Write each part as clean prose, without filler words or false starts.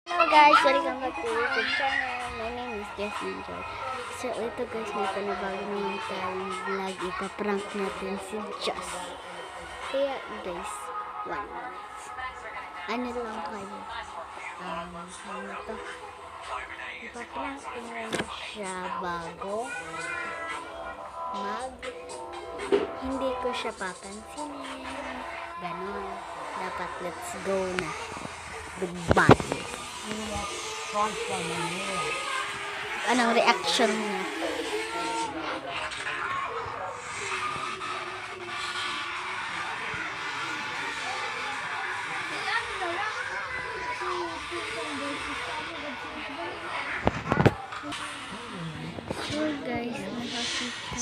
Hello guys, welcome back to YouTube channel. My name is Jessie Joy. So ito guys, may panabago naman tayong vlog. Ipaprank natin si Joss. Kaya guys, 1 minute. Ano lang kayo? Ano to? Ipaprank ko na siya bago hindi ko siya papansinin. Ganon. Dapat let's go na. Goodbye. Anong reaction niya? So guys, nakakita.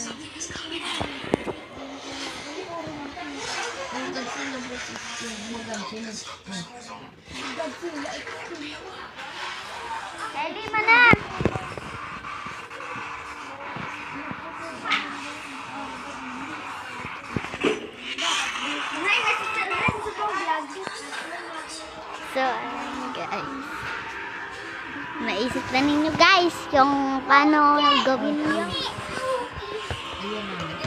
Ready mo na! So, ayun guys. Naisip na ninyo guys yung paano gawin niyo.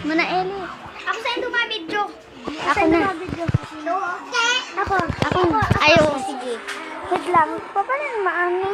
Muna Eli. Ako sa ito video. Ako na. Ako. Ayaw. Sige. Wait lang. Paano maano?